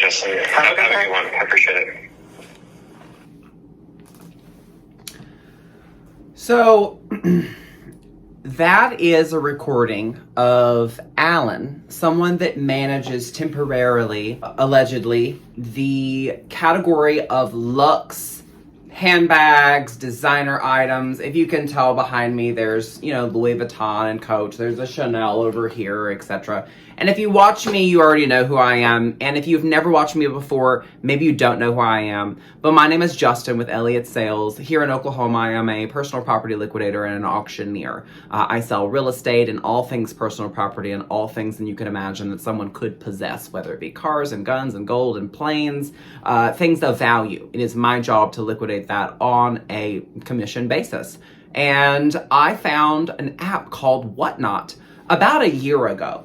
Justin. Have a good one. I appreciate it. So that is a recording of Alan, someone that manages temporarily, allegedly, the category of luxe handbags, designer items. If you can tell behind me, there's, Louis Vuitton and Coach. There's a Chanel over here, etc. And if you watch me, you already know who I am. And if you've never watched me before, maybe you don't know who I am. But my name is Justin with Elliott Sales. Here in Oklahoma, I am a personal property liquidator and an auctioneer. I sell real estate and all things personal property and all things that you can imagine that someone could possess, whether it be cars and guns and gold and planes, things of value. It is my job to liquidate that on a commission basis. And I found an app called Whatnot about a year ago.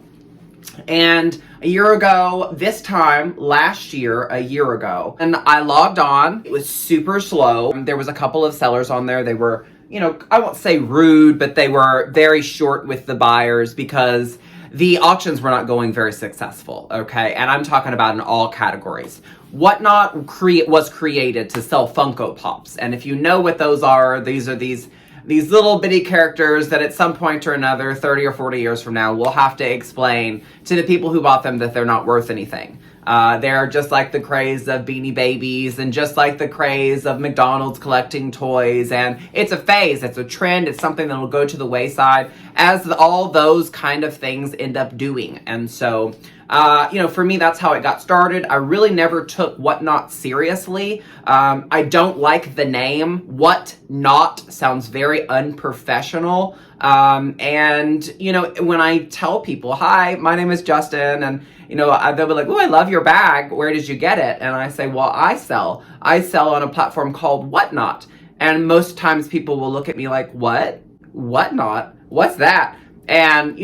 And a year ago, this time last year, a year ago, and I logged on. It was super slow. There was a couple of sellers on there. They were, I won't say rude, but they were very short with the buyers because the auctions were not going very successful, okay? And I'm talking about in all categories. Whatnot was created to sell Funko Pops. And if you know what those are these little bitty characters that at some point or another, 30 or 40 years from now, we'll have to explain to the people who bought them that they're not worth anything. They're just like the craze of Beanie Babies and just like the craze of McDonald's collecting toys. And it's a phase, it's a trend, it's something that will go to the wayside as all those kind of things end up doing. And so, for me, that's how it got started. I really never took Whatnot seriously. I don't like the name. Whatnot sounds very unprofessional. And when I tell people, hi, my name is Justin, and, they'll be like, oh, I love your bag. Where did you get it? And I say, well, I sell on a platform called Whatnot. And most times people will look at me like, what? Whatnot? What's that? And,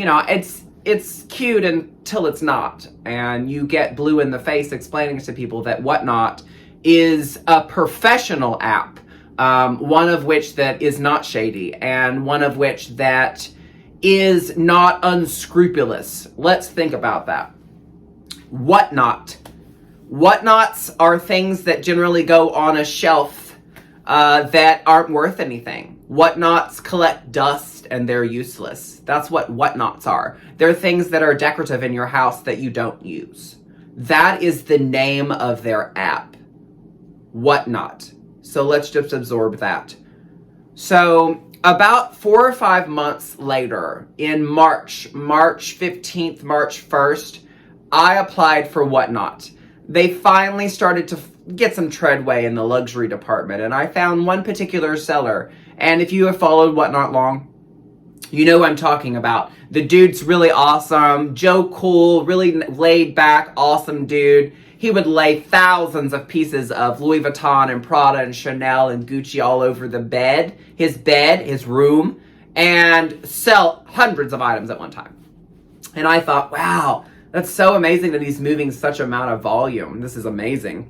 it's cute until it's not. And you get blue in the face explaining to people that Whatnot is a professional app, one of which that is not shady, and one of which that is not unscrupulous. Let's think about that. Whatnots are things that generally go on a shelf that aren't worth anything. Whatnots collect dust and they're useless. That's what whatnots are. They're things that are decorative in your house that you don't use. That is the name of their app. Whatnot. So let's just absorb that. So about 4 or 5 months later, in March 15th, March 1st, I applied for Whatnot. They finally started to get some treadway in the luxury department, and I found one particular seller. And if you have followed Whatnot long, you know who I'm talking about. The dude's really awesome, Joe Cool, really laid back, awesome dude. He would lay thousands of pieces of Louis Vuitton and Prada and Chanel and Gucci all over the bed, his room, and sell hundreds of items at one time. And I thought, wow, that's so amazing that he's moving such amount of volume. This is amazing.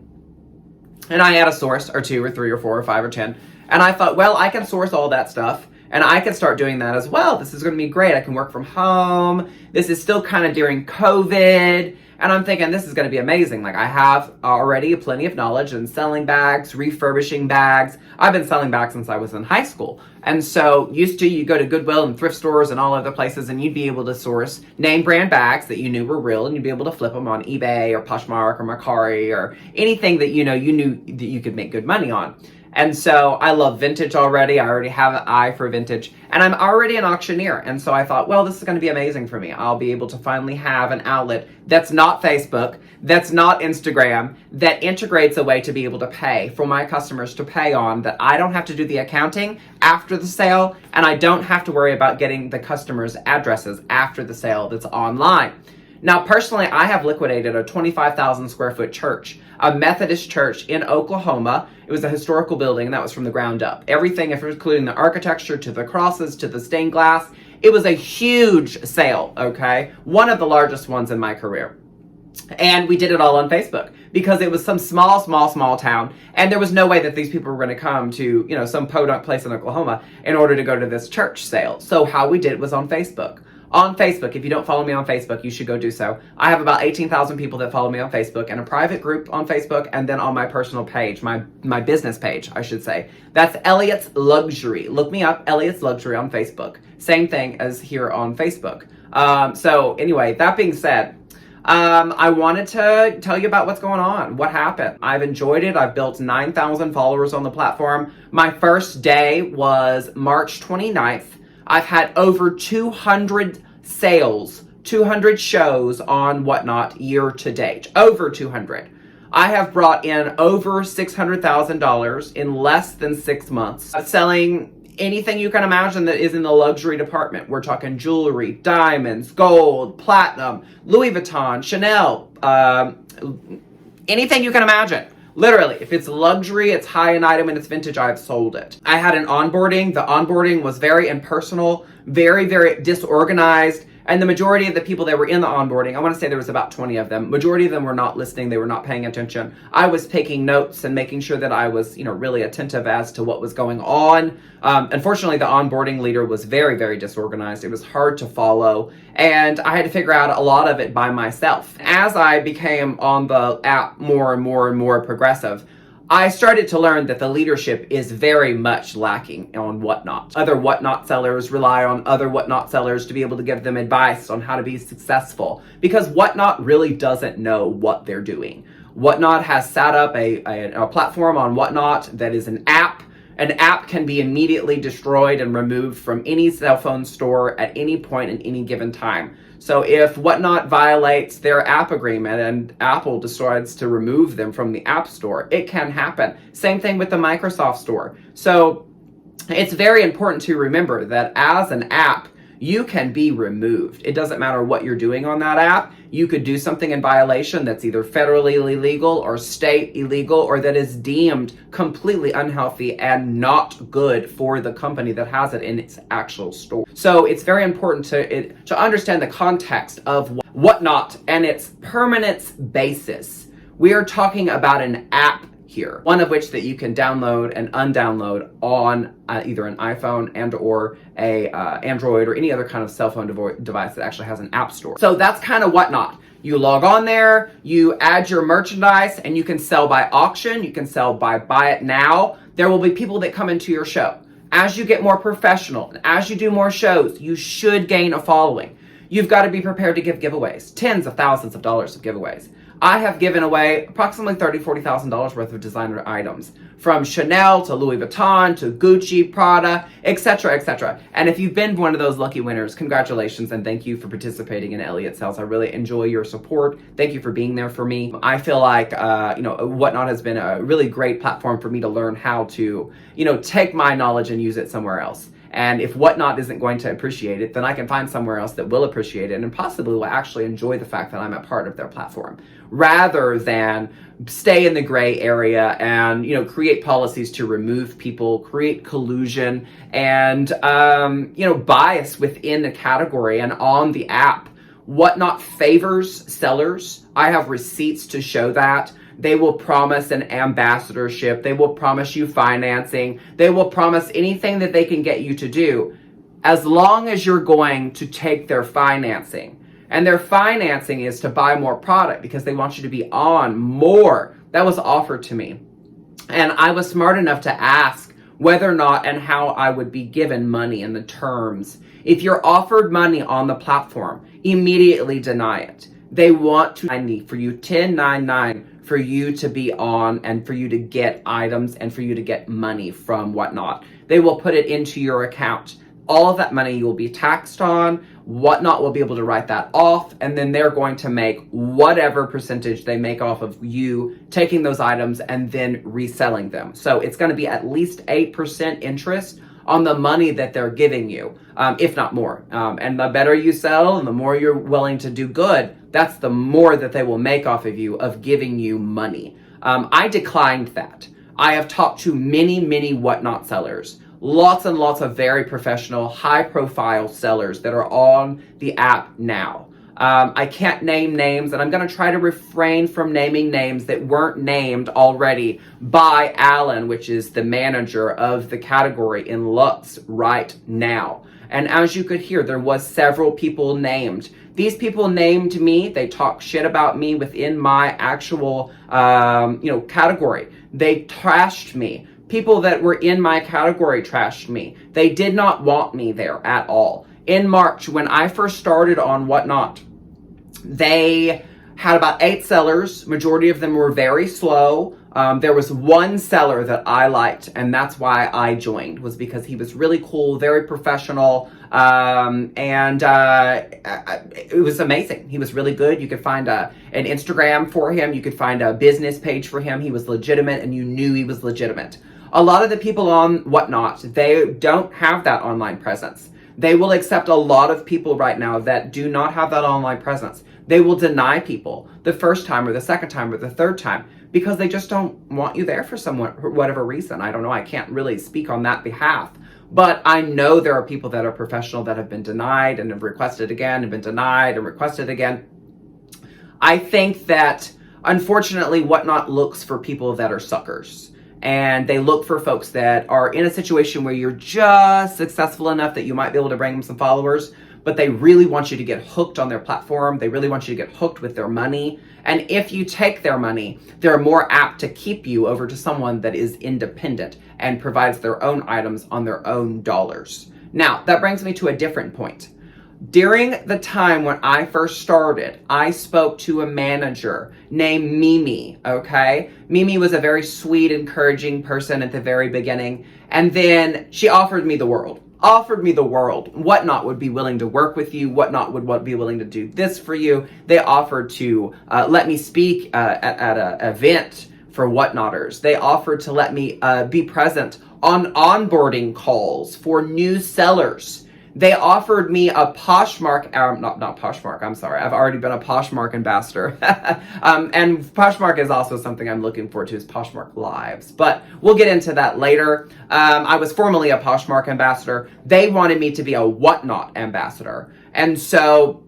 And I had a source or 2 or 3 or 4 or 5 or 10. And I thought, well, I can source all that stuff and I can start doing that as well. This is going to be great. I can work from home. This is still kind of during COVID. And I'm thinking this is going to be amazing. Like, I have already plenty of knowledge in selling bags, refurbishing bags. I've been selling bags since I was in high school. And so you go to Goodwill and thrift stores and all other places, and you'd be able to source name brand bags that you knew were real, and you'd be able to flip them on eBay or Poshmark or Mercari or anything that you knew that you could make good money on. And so I love vintage already. I already have an eye for vintage. And I'm already an auctioneer. And so I thought, well, this is going to be amazing for me. I'll be able to finally have an outlet that's not Facebook, that's not Instagram, that integrates a way to be able to pay for my customers to pay on, that I don't have to do the accounting after the sale, and I don't have to worry about getting the customers' addresses after the sale that's online. Now, personally, I have liquidated a 25,000 square foot church, a Methodist church in Oklahoma. It was a historical building, and that was from the ground up. Everything, including the architecture, to the crosses, to the stained glass. It was a huge sale, okay? One of the largest ones in my career. And we did it all on Facebook because it was some small town, and there was no way that these people were going to come to, some podunk place in Oklahoma in order to go to this church sale. So how we did it was on Facebook. on Facebook. If you don't follow me on Facebook, you should go do so. I have about 18,000 people that follow me on Facebook, and a private group on Facebook, and then on my personal page, my business page, I should say. That's Elliot's Luxury. Look me up, Elliot's Luxury on Facebook. Same thing as here on Facebook. So anyway, that being said, I wanted to tell you about what's going on, what happened. I've enjoyed it. I've built 9,000 followers on the platform. My first day was March 29th. I've had over 200 sales, 200 shows on Whatnot year to date, over 200. I have brought in over $600,000 in less than 6 months, selling anything you can imagine that is in the luxury department. We're talking jewelry, diamonds, gold, platinum, Louis Vuitton, Chanel, anything you can imagine. Literally, if it's luxury, it's high-end item, and it's vintage, I've sold it. I had an onboarding. The onboarding was very impersonal, very, very disorganized. And the majority of the people that were in the onboarding, I want to say there was about 20 of them. Majority of them were not listening. They were not paying attention. I was taking notes and making sure that I was, really attentive as to what was going on. Unfortunately, the onboarding leader was very, very disorganized. It was hard to follow. And I had to figure out a lot of it by myself. As I became on the app more and more and more progressive, I started to learn that the leadership is very much lacking on Whatnot. Other Whatnot sellers rely on other Whatnot sellers to be able to give them advice on how to be successful, because Whatnot really doesn't know what they're doing. Whatnot has set up a platform on Whatnot that is an app. An app can be immediately destroyed and removed from any cell phone store at any point in any given time. So if Whatnot violates their app agreement and Apple decides to remove them from the App Store, it can happen. Same thing with the Microsoft Store. So it's very important to remember that as an app, you can be removed. It doesn't matter what you're doing on that app. You could do something in violation that's either federally illegal or state illegal, or that is deemed completely unhealthy and not good for the company that has it in its actual store. So it's very important to understand the context of Whatnot and its permanence basis. We are talking about an app here, one of which that you can download and undownload on either an iPhone and or a Android or any other kind of cell phone device that actually has an app store. So that's kind of Whatnot. You log on there, you add your merchandise, and you can sell by auction, you can sell by buy it now. There will be people that come into your show. As you get more professional, as you do more shows, you should gain a following. You've got to be prepared to give giveaways, tens of thousands of dollars of giveaways. I have given away approximately $30,000, $40,000 worth of designer items, from Chanel to Louis Vuitton to Gucci, Prada, etc., etc. And if you've been one of those lucky winners, congratulations and thank you for participating in Elliot Sales. I really enjoy your support. Thank you for being there for me. I feel like Whatnot has been a really great platform for me to learn how to take my knowledge and use it somewhere else. And if Whatnot isn't going to appreciate it, then I can find somewhere else that will appreciate it and possibly will actually enjoy the fact that I'm a part of their platform, rather than stay in the gray area and, create policies to remove people, create collusion and, bias within the category and on the app. Whatnot favors sellers. I have receipts to show that. They will promise an ambassadorship. They will promise you financing. They will promise anything that they can get you to do, as long as you're going to take their financing. And their financing is to buy more product because they want you to be on more. That was offered to me. And I was smart enough to ask whether or not and how I would be given money in the terms. If you're offered money on the platform, immediately deny it. They want to for you 1099 for you to be on and for you to get items and for you to get money from Whatnot. They will put it into your account. All of that money you will be taxed on. Whatnot will be able to write that off, and then they're going to make whatever percentage they make off of you taking those items and then reselling them. So it's going to be at least 8% interest on the money that they're giving you, if not more. And the better you sell and the more you're willing to do good, that's the more that they will make off of you of giving you money. I declined that. I have talked to many, many Whatnot sellers. Lots and lots of very professional, high-profile sellers that are on the app now. I can't name names, and I'm going to try to refrain from naming names that weren't named already by Alan, which is the manager of the category in Lux right now. And as you could hear, there was several people named. These people named me. They talked shit about me within my actual, category. They trashed me. People that were in my category trashed me. They did not want me there at all. In March, when I first started on Whatnot, they had about 8 sellers. Majority of them were very slow. There was one seller that I liked, and that's why I joined, was because he was really cool, very professional, and it was amazing. He was really good. You could find an Instagram for him. You could find a business page for him. He was legitimate, and you knew he was legitimate. A lot of the people on Whatnot, they don't have that online presence. They will accept a lot of people right now that do not have that online presence. They will deny people the first time or the second time or the third time because they just don't want you there for whatever reason. I don't know. I can't really speak on that behalf. But I know there are people that are professional that have been denied and have requested again and been denied and requested again. I think that, unfortunately, Whatnot looks for people that are suckers. And they look for folks that are in a situation where you're just successful enough that you might be able to bring them some followers, but they really want you to get hooked on their platform. They really want you to get hooked with their money. And if you take their money, they're more apt to keep you over to someone that is independent and provides their own items on their own dollars. Now, that brings me to a different point. During the time when I first started, I spoke to a manager named Mimi, okay? Mimi was a very sweet, encouraging person at the very beginning. And then she offered me the world. Whatnot would be willing to work with you. Whatnot would be willing to do this for you. They offered to let me speak at an event for Whatnotters. They offered to let me be present on onboarding calls for new sellers. They offered me a Poshmark, not Poshmark, I'm sorry. I've already been a Poshmark ambassador. And Poshmark is also something I'm looking forward to, is Poshmark Lives. But we'll get into that later. I was formerly a Poshmark ambassador. They wanted me to be a Whatnot ambassador. And so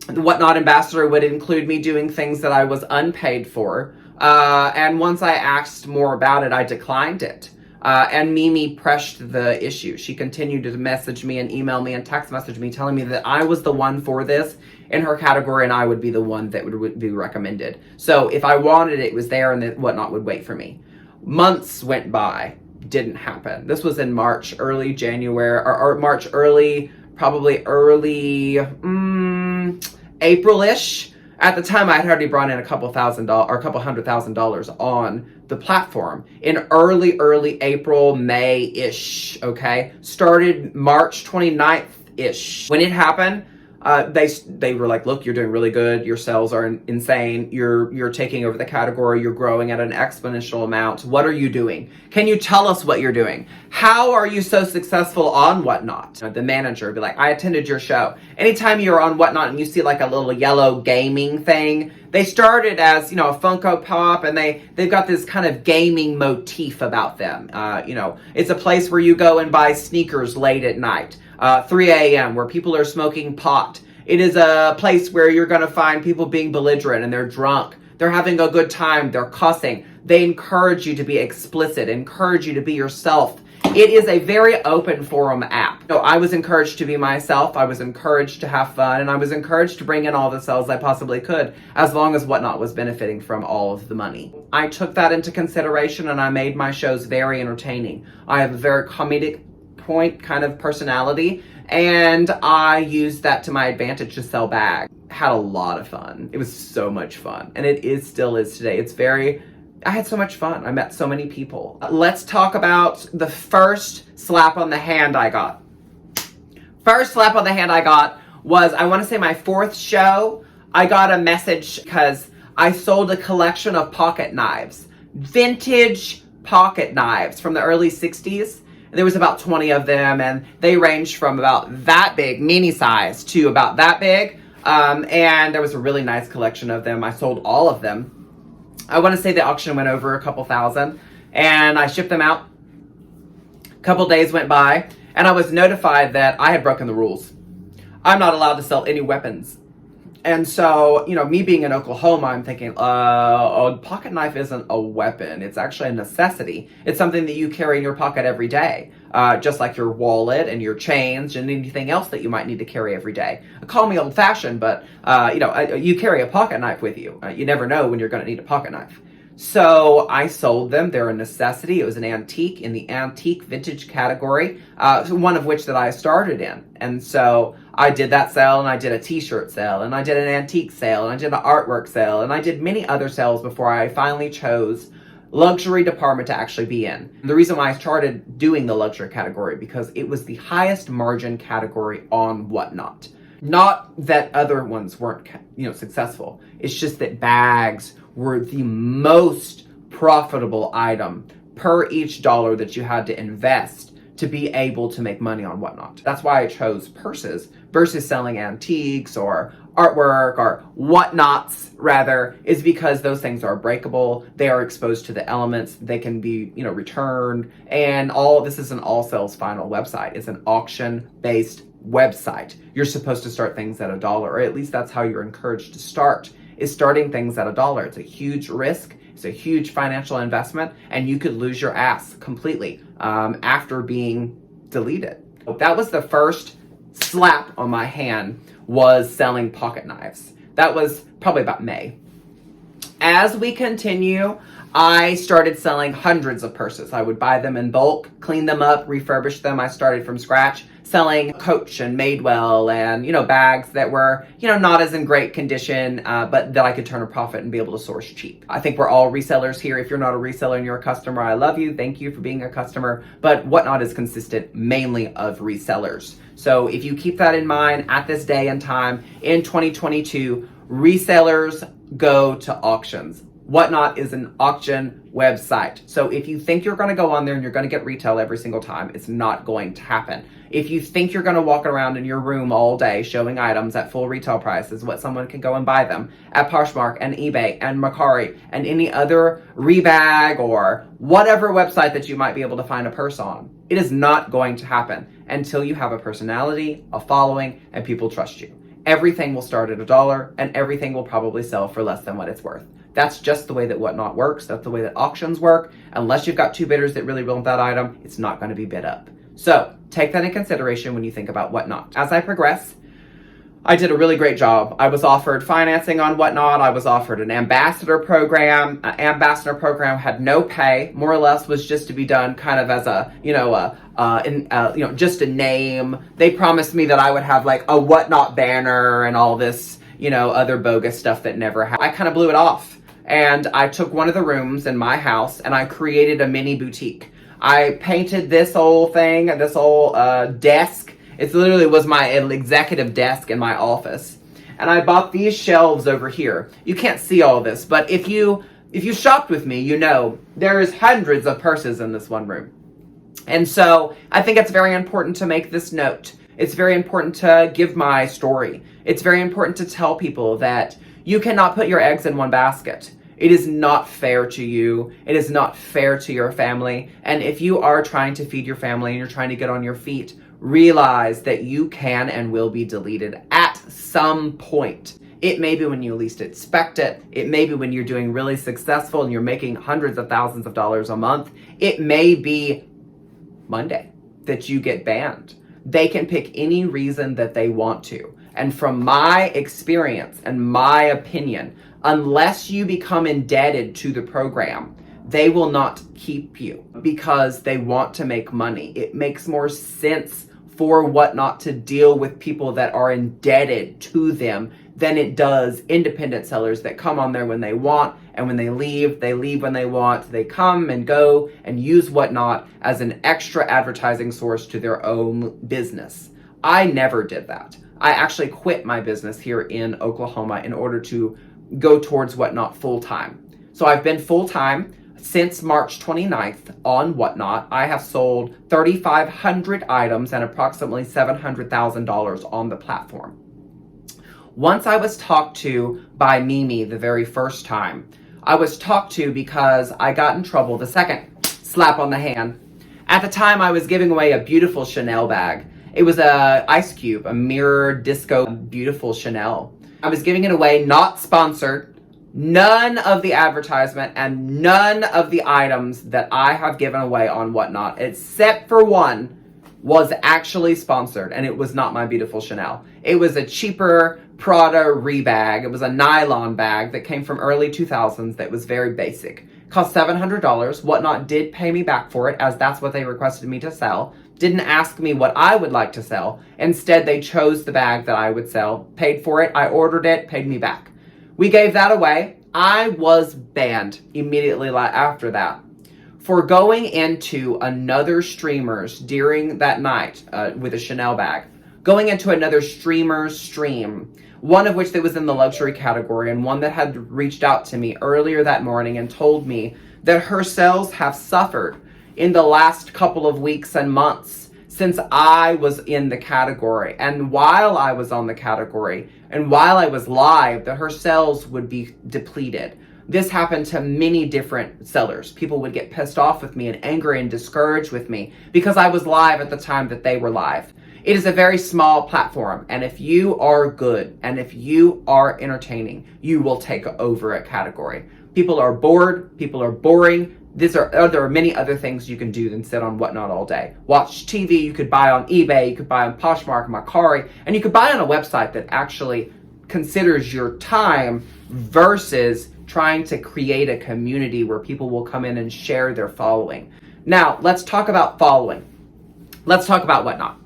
the Whatnot ambassador would include me doing things that I was unpaid for. And once I asked more about it, I declined it. And Mimi pressed the issue. She continued to message me and email me and text message me telling me that I was the one for this in her category and I would be the one that would be recommended. So if I wanted it, it was there and that Whatnot would wait for me. Months went by. Didn't happen. This was in March, early January, or March, probably early April-ish. At the time, I had already brought in a couple $100,000 on the platform in early April, May-ish, okay? Started March 29th-ish. When it happened, they were like, look, you're doing really good. Your sales are insane. You're taking over the category. You're growing at an exponential amount. What are you doing? Can you tell us what you're doing? How are you so successful on Whatnot? The manager would be like, I attended your show. Anytime you're on Whatnot and you see like a little yellow gaming thing, they started as, a Funko Pop, and they've got this kind of gaming motif about them. It's a place where you go and buy sneakers late at night. 3 a.m. where people are smoking pot. It is a place where you're going to find people being belligerent and they're drunk. They're having a good time. They're cussing. They encourage you to be explicit, encourage you to be yourself. It is a very open forum app. So I was encouraged to be myself. I was encouraged to have fun, and I was encouraged to bring in all the sales I possibly could, as long as Whatnot was benefiting from all of the money. I took that into consideration, and I made my shows very entertaining. I have a very comedic point kind of personality, and I used that to my advantage to sell bags. Had a lot of fun. It was so much fun, and it still is today. I had so much fun. I met so many people. Let's talk about the first slap on the hand I got. First slap on the hand I got was, I want to say, my 4th show. I got a message because I sold a collection of pocket knives, vintage pocket knives from the early 60s. There was about 20 of them, and they ranged from about that big, mini size, to about that big. And there was a really nice collection of them. I sold all of them. I want to say the auction went over a couple thousand, and I shipped them out. A couple days went by, and I was notified that I had broken the rules. I'm not allowed to sell any weapons And so, me being in Oklahoma, I'm thinking, a pocket knife isn't a weapon. It's actually a necessity. It's something that you carry in your pocket every day, just like your wallet and your chains and anything else that you might need to carry every day. Call me old-fashioned, but, you carry a pocket knife with you. You never know when you're going to need a pocket knife. So I sold them. They're a necessity. It was an antique in the antique vintage category, one of which that I started in. And so I did that sale, and I did a t-shirt sale, and I did an antique sale, and I did an artwork sale, and I did many other sales before I finally chose luxury department to actually be in. The reason why I started doing the luxury category, because it was the highest margin category on Whatnot. Not that other ones weren't, successful. It's just that bags were the most profitable item per each dollar that you had to invest to be able to make money on Whatnot. That's why I chose purses versus selling antiques or artwork or whatnots, rather, is because those things are breakable. They are exposed to the elements. They can be, returned. And this is an all sales final website. It's an auction-based website. You're supposed to start things at $1, or at least that's how you're encouraged to start, is starting things at $1. It's a huge risk. It's a huge financial investment, and you could lose your ass completely after being deleted. That was the first slap on my hand, was selling pocket knives. That was probably about May. As we continue, I started selling hundreds of purses. I would buy them in bulk, clean them up, refurbish them. I started from scratch, selling Coach and Madewell and, bags that were, not as in great condition, but that I could turn a profit and be able to source cheap. I think we're all resellers here. If you're not a reseller and you're a customer, I love you. Thank you for being a customer. But Whatnot is consistent mainly of resellers. So if you keep that in mind at this day and time in 2022, resellers go to auctions. Whatnot is an auction website. So if you think you're going to go on there and you're going to get retail every single time, it's not going to happen. If you think you're going to walk around in your room all day showing items at full retail prices, what someone can go and buy them at Poshmark and eBay and Mercari and any other Rebag or whatever website that you might be able to find a purse on, it is not going to happen until you have a personality, a following, and people trust you. Everything will start at $1, and everything will probably sell for less than what it's worth. That's just the way that Whatnot works. That's the way that auctions work. Unless you've got two bidders that really want that item, it's not going to be bid up. So take that in consideration when you think about Whatnot. As I progress, I did a really great job. I was offered financing on Whatnot. I was offered an ambassador program. Ambassador program had no pay, more or less was just to be done kind of as a, just a name. They promised me that I would have like a Whatnot banner and all this, other bogus stuff that never happened. I kind of blew it off. And I took one of the rooms in my house and I created a mini boutique. I painted this whole thing, this whole desk. It literally was my executive desk in my office. And I bought these shelves over here. You can't see all this, but if you shopped with me, there's hundreds of purses in this one room. And so I think it's very important to make this note. It's very important to give my story. It's very important to tell people that you cannot put your eggs in one basket. It is not fair to you. It is not fair to your family. And if you are trying to feed your family and you're trying to get on your feet, realize that you can and will be deleted at some point. It may be when you least expect it. It may be when you're doing really successful and you're making hundreds of thousands of dollars a month. It may be Monday that you get banned. They can pick any reason that they want to. And from my experience and my opinion, unless you become indebted to the program, they will not keep you because they want to make money. It makes more sense for Whatnot to deal with people that are indebted to them than it does independent sellers that come on there when they want, and when they leave when they want. They come and go and use Whatnot as an extra advertising source to their own business. I never did that. I actually quit my business here in Oklahoma in order to go towards Whatnot full-time. So I've been full-time since March 29th on Whatnot. I have sold 3,500 items and approximately $700,000 on the platform. Once I was talked to by Mimi the very first time, I was talked to because I got in trouble the second slap on the hand. At the time, I was giving away a beautiful Chanel bag. It was a Ice Cube, a mirror disco beautiful Chanel. I was giving it away, not sponsored. None of the advertisement and none of the items that I have given away on Whatnot, except for one, was actually sponsored, and it was not my beautiful Chanel. It was a cheaper Prada rebag. It was a nylon bag that came from early 2000s that was very basic. Cost $700. Whatnot did pay me back for it, as that's what they requested me to sell. Didn't ask me what I would like to sell. Instead, they chose the bag that I would sell, paid for it, I ordered it, paid me back. We gave that away. I was banned immediately after that for going into another streamer's during that night with a Chanel bag. Going into another streamer's stream, one of which that was in the luxury category, and one that had reached out to me earlier that morning and told me that her sales have suffered in the last couple of weeks and months since I was in the category. And while I was on the category, and while I was live, that her sales would be depleted. This happened to many different sellers. People would get pissed off with me and angry and discouraged with me because I was live at the time that they were live. It is a very small platform, and if you are good and if you are entertaining, you will take over a category. People are bored, people are boring. There are many other things you can do than sit on Whatnot all day. Watch TV, you could buy on eBay, you could buy on Poshmark, Mercari, and you could buy on a website that actually considers your time versus trying to create a community where people will come in and share their following. Now, let's talk about following. Let's talk about Whatnot.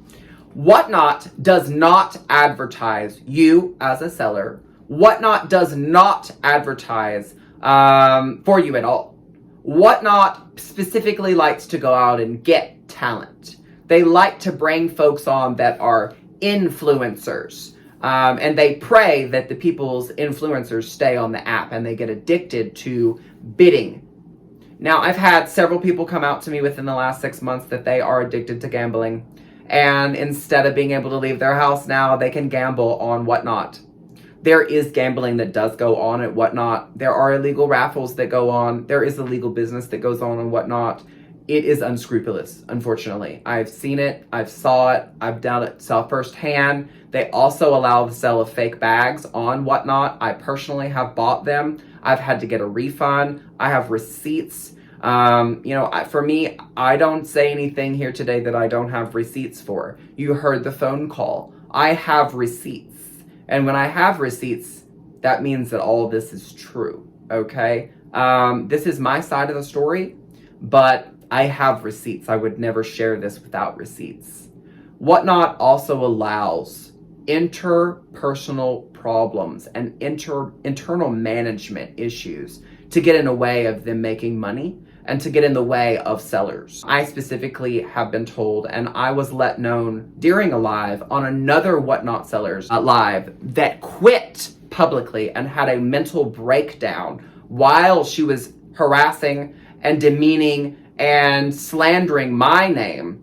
Whatnot does not advertise you as a seller. Whatnot does not advertise for you at all. Whatnot specifically likes to go out and get talent. They like to bring folks on that are influencers. And they pray that the people's influencers stay on the app and they get addicted to bidding. Now, I've had several people come out to me within the last 6 months that they are addicted to gambling. And instead of being able to leave their house now, they can gamble on Whatnot. There is gambling that does go on at Whatnot. There are illegal raffles that go on. There is illegal business that goes on Whatnot. It is unscrupulous, unfortunately. I've seen it. I've saw it. I've done it firsthand. They also allow the sale of fake bags on Whatnot. I personally have bought them. I've had to get a refund. I have receipts. For me, I don't say anything here today that I don't have receipts for. You heard the phone call. I have receipts. And when I have receipts, that means that all of this is true, okay? This is my side of the story, but I have receipts. I would never share this without receipts. Whatnot also allows interpersonal problems and internal management issues to get in the way of them making money and to get in the way of sellers. I specifically have been told, and I was let known during a live on another Whatnot sellers live that quit publicly and had a mental breakdown while she was harassing and demeaning and slandering my name.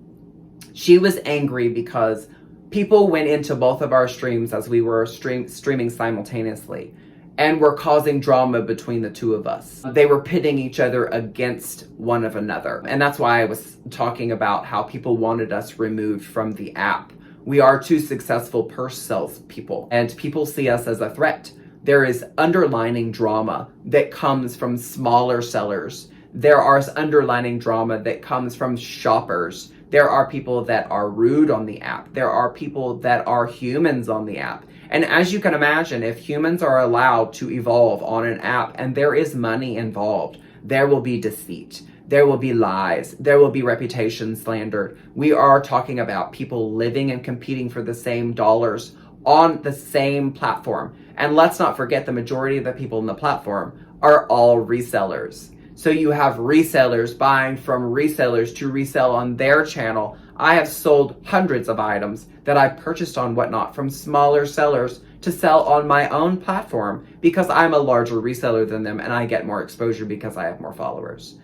She was angry because people went into both of our streams as we were streaming simultaneously and were causing drama between the two of us. They were pitting each other against one of another. And that's why I was talking about how people wanted us removed from the app. We are two successful purse sales people, and people see us as a threat. There is underlining drama that comes from smaller sellers. There are underlining drama that comes from shoppers. There are people that are rude on the app. There are people that are humans on the app. And as you can imagine, if humans are allowed to evolve on an app and there is money involved, there will be deceit. There will be lies. There will be reputation slandered. We are talking about people living and competing for the same dollars on the same platform. And let's not forget, the majority of the people in the platform are all resellers. So you have resellers buying from resellers to resell on their channel. I have sold hundreds of items that I purchased on Whatnot from smaller sellers to sell on my own platform because I'm a larger reseller than them and I get more exposure because I have more followers.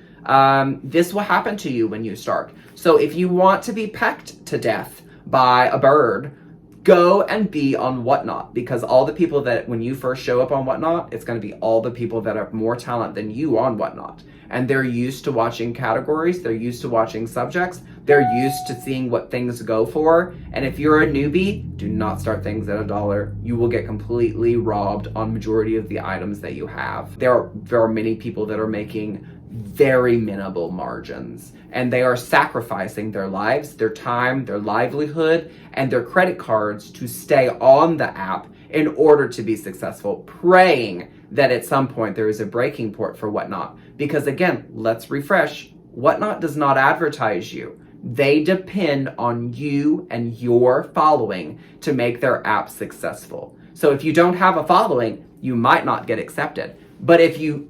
This will happen to you when you start. So if you want to be pecked to death by a bird, go and be on Whatnot, because all the people that when you first show up on Whatnot, it's going to be all the people that have more talent than you on Whatnot. and they're used to watching categories, they're used to watching subjects, they're used to seeing what things go for. And if you're a newbie, do not start things at $1. You will get completely robbed on majority of the items that you have. There are many people that are making very minimal margins, and they are sacrificing their lives, their time, their livelihood, and their credit cards to stay on the app in order to be successful, praying that at some point there is a breaking point for Whatnot. Because again, let's refresh, Whatnot does not advertise you. They depend on you and your following to make their app successful. So if you don't have a following, you might not get accepted. But if you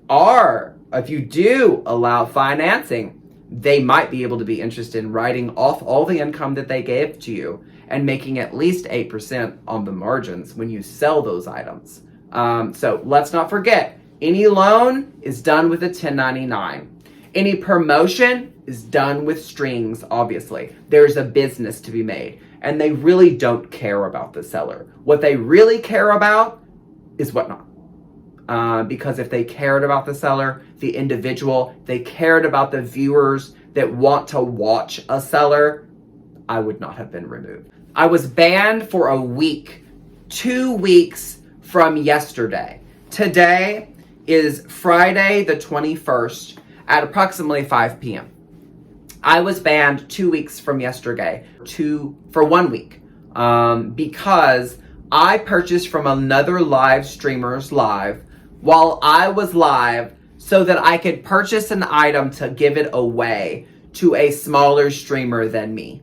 do allow financing, they might be able to be interested in writing off all the income that they gave to you and making at least 8% on the margins when you sell those items. So let's not forget, any loan is done with a 1099. Any promotion is done with strings, obviously. There's a business to be made, and they really don't care about the seller. What they really care about is Whatnot. Because if they cared about the seller, the individual, they cared about the viewers that want to watch a seller, I would not have been removed. I was banned for a week, 2 weeks from yesterday. Today is Friday the 21st at approximately 5 p.m. I was banned 2 weeks from yesterday for 1 week because I purchased from another live streamer's live while I was live so that I could purchase an item to give it away to a smaller streamer than me.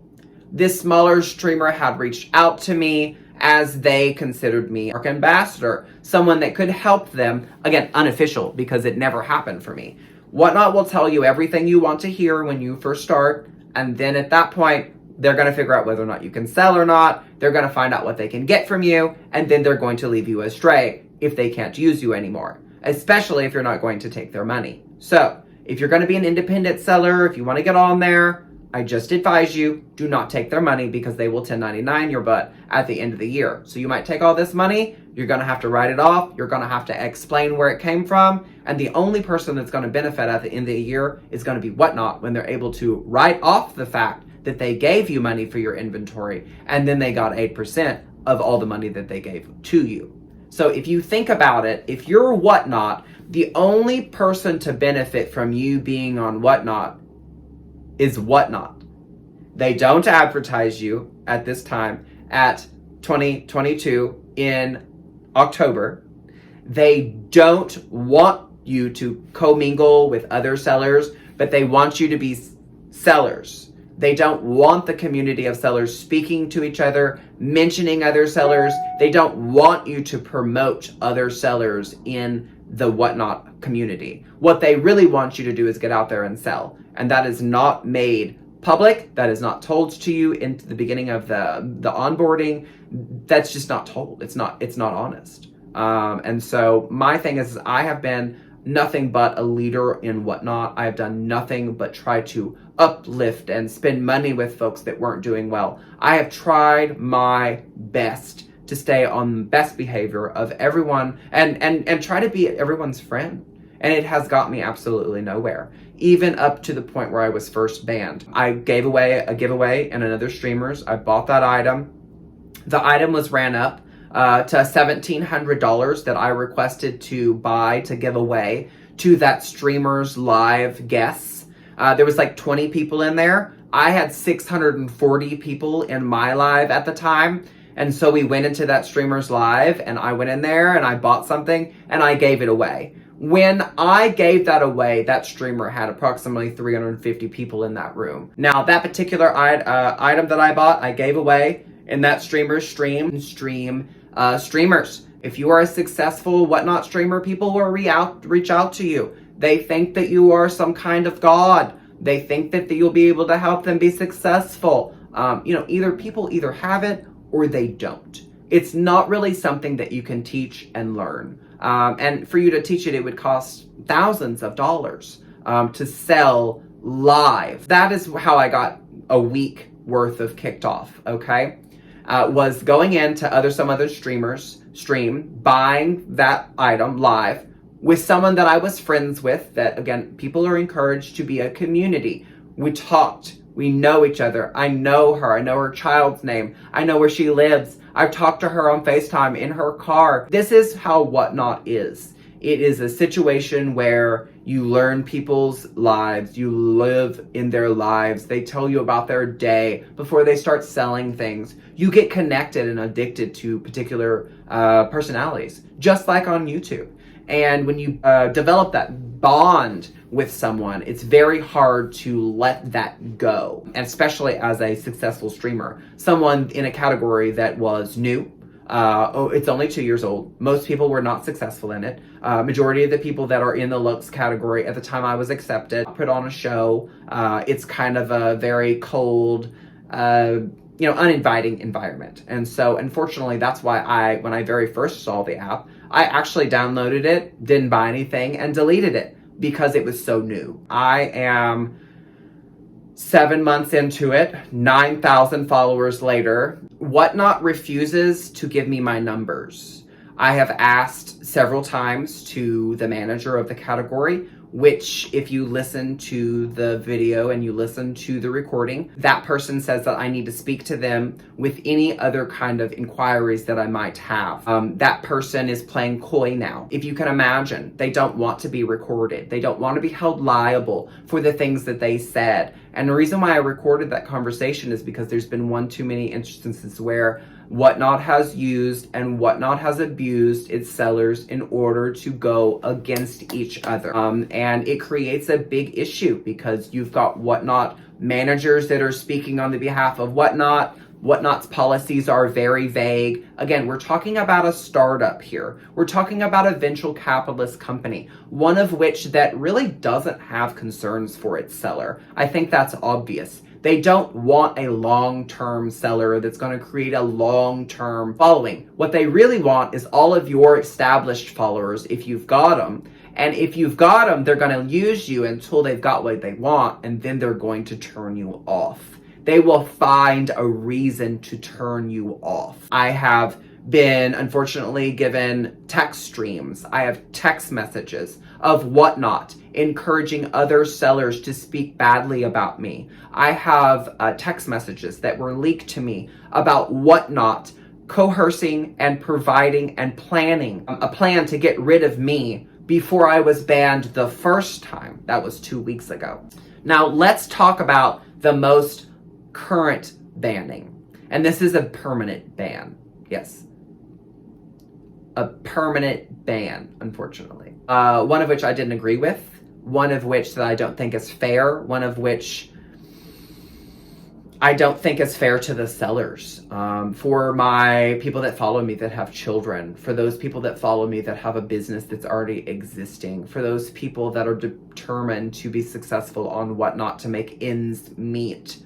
This smaller streamer had reached out to me as they considered me an ambassador, someone that could help them, again, unofficial because it never happened for me. Whatnot will tell you everything you want to hear when you first start, and then at that point, they're going to figure out whether or not you can sell or not, they're going to find out what they can get from you, and then they're going to leave you astray if they can't use you anymore, especially if you're not going to take their money. So, if you're going to be an independent seller, if you want to get on there, I just advise you, do not take their money because they will 1099 your butt at the end of the year. So you might take all this money, you're going to have to write it off, you're going to have to explain where it came from, and the only person that's going to benefit at the end of the year is going to be Whatnot when they're able to write off the fact that they gave you money for your inventory, and then they got 8% of all the money that they gave to you. So if you think about it, if you're Whatnot, the only person to benefit from you being on Whatnot is Whatnot. They don't advertise you at this time at 2022 in October. They don't want you to commingle with other sellers, but they want you to be sellers. They don't want the community of sellers speaking to each other, mentioning other sellers. They don't want you to promote other sellers in the Whatnot community. What they really want you to do is get out there and sell. And that is not made public. That is not told to you in the beginning of the onboarding. That's just not told. It's not honest. And so my thing is I have been nothing but a leader in Whatnot. I have done nothing but try to uplift and spend money with folks that weren't doing well. I have tried my best to stay on best behavior of everyone and try to be everyone's friend. And it has got me absolutely nowhere. Even up to the point where I was first banned. I gave away a giveaway in another streamer's. I bought that item. The item was ran up to $1,700 that I requested to buy to give away to that streamer's live guests. There was like 20 people in there. I had 640 people in my live at the time. And so we went into that streamer's live and I went in there and I bought something and I gave it away. When I gave that away, that streamer had approximately 350 people in that room. Now, that particular item that I bought, I gave away in that streamer's streamers. If you are a successful Whatnot streamer, people will reach out to you. They think that you are some kind of god. They think that you'll be able to help them be successful. Either people either have it or they don't. It's not really something that you can teach and learn. And for you to teach it, it would cost thousands of dollars to sell live. That is how I got a week worth of kicked off, okay? Was going into some other streamers' stream, buying that item live, with someone that I was friends with, that again, people are encouraged to be a community. We talked, we know each other. I know her child's name. I know where she lives. I've talked to her on FaceTime in her car. This is how Whatnot is. It is a situation where you learn people's lives, you live in their lives, they tell you about their day before they start selling things. You get connected and addicted to particular personalities, just like on YouTube. And when you develop that bond with someone, it's very hard to let that go. And especially as a successful streamer, someone in a category that was new. It's only 2 years old. Most people were not successful in it. Majority of the people that are in the looks category at the time I was accepted, put on a show. It's kind of a very cold, uninviting environment. And so unfortunately, that's why when I very first saw the app, I actually downloaded it, didn't buy anything, and deleted it because it was so new. I am 7 months into it, 9,000 followers later. Whatnot refuses to give me my numbers. I have asked several times to the manager of the category, which if you listen to the video and you listen to the recording, that person says that I need to speak to them with any other kind of inquiries that I might have. That person is playing coy now. If you can imagine, they don't want to be recorded. They don't want to be held liable for the things that they said. And the reason why I recorded that conversation is because there's been one too many instances where Whatnot has used and Whatnot has abused its sellers in order to go against each other. And it creates a big issue because you've got Whatnot managers that are speaking on the behalf of Whatnot. Whatnot's policies are very vague. Again, we're talking about a startup here. We're talking about a venture capitalist company, one of which that really doesn't have concerns for its seller. I think that's obvious. They don't want a long-term seller that's going to create a long-term following. What they really want is all of your established followers, if you've got them. And if you've got them, they're going to use you until they've got what they want, and then they're going to turn you off. They will find a reason to turn you off. I have been, unfortunately, given text streams. I have text messages of Whatnot encouraging other sellers to speak badly about me. I have text messages that were leaked to me about Whatnot coercing and providing and planning a plan to get rid of me before I was banned the first time. That was 2 weeks ago. Now let's talk about the most current banning. And this is a permanent ban. Yes. A permanent ban, unfortunately. One of which I didn't agree with. One of which that I don't think is fair. One of which I don't think is fair to the sellers. For my people that follow me that have children, for those people that follow me that have a business that's already existing, for those people that are determined to be successful on Whatnot to make ends meet,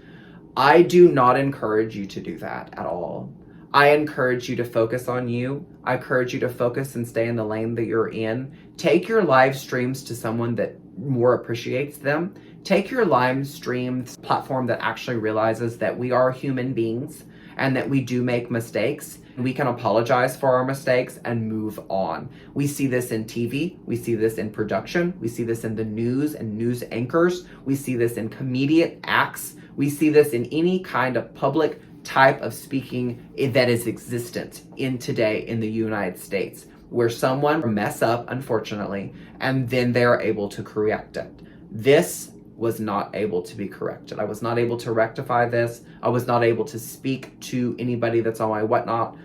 I do not encourage you to do that at all. I encourage you to focus on you. I encourage you to focus and stay in the lane that you're in. Take your live streams to someone that more appreciates them. Take your live streams platform that actually realizes that we are human beings and that we do make mistakes. We can apologize for our mistakes and move on. We see this in TV. We see this in production. We see this in the news and news anchors. We see this in comedian acts. We see this in any kind of public type of speaking that is existent in today in the United States, where someone mess up, unfortunately, and then they're able to correct it. This was not able to be corrected. I was not able to rectify this. I was not able to speak to anybody that's on my Whatnot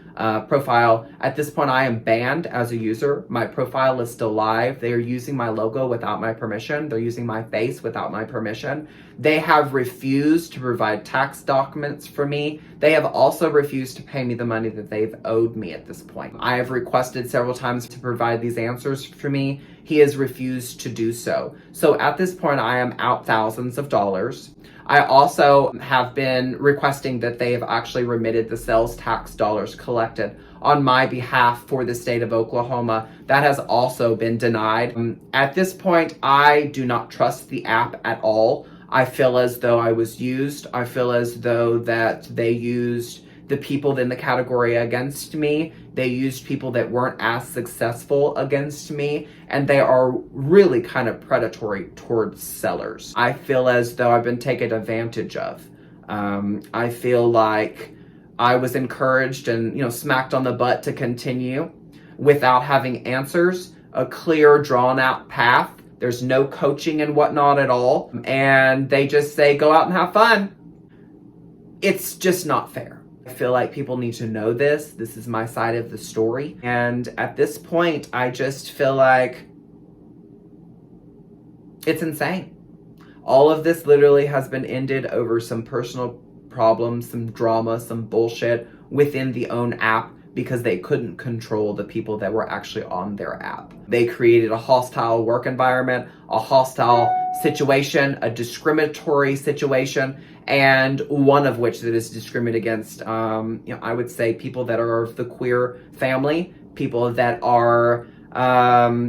profile. At this point, I am banned as a user. My profile is still live. They are using my logo without my permission. They're using my face without my permission. They have refused to provide tax documents for me. They have also refused to pay me the money that they've owed me at this point. I have requested several times to provide these answers for me. He has refused to do so. So at this point, I am out thousands of dollars. I also have been requesting that they have actually remitted the sales tax dollars collected on my behalf for the state of Oklahoma. That has also been denied. At this point, I do not trust the app at all. I feel as though I was used. I feel as though that they used the people in the category against me. They used people that weren't as successful against me, and they are really kind of predatory towards sellers. I feel as though I've been taken advantage of. I feel like I was encouraged and, smacked on the butt to continue without having answers, a clear, drawn out path. There's no coaching and whatnot at all. And they just say, go out and have fun. It's just not fair. I feel like people need to know this. This is my side of the story. And at this point, I just feel like it's insane. All of this literally has been ended over some personal problems, some drama, some bullshit within the own app because they couldn't control the people that were actually on their app. They created a hostile work environment, a hostile situation, a discriminatory situation, and one of which that is discriminated against, I would say people that are of the queer family, people that are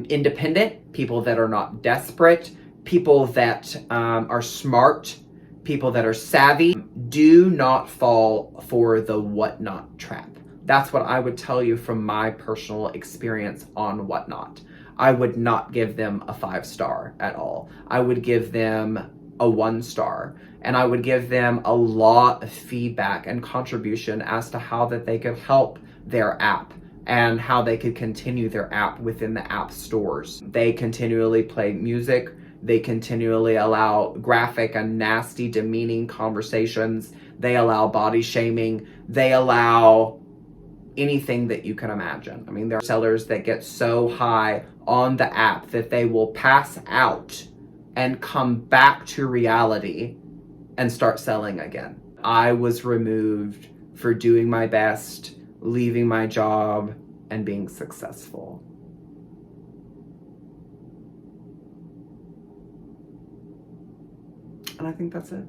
independent, people that are not desperate, people that are smart, people that are savvy. Do not fall for the Whatnot trap. That's what I would tell you from my personal experience on Whatnot. I would not give them a 5-star at all. I would give them a 1-star, and I would give them a lot of feedback and contribution as to how that they could help their app and how they could continue their app within the app stores. They continually play music. They continually allow graphic and nasty, demeaning conversations. They allow body shaming. They allow anything that you can imagine. I mean, there are sellers that get so high on the app that they will pass out and come back to reality and start selling again. I was removed for doing my best, leaving my job, and being successful. And I think that's it.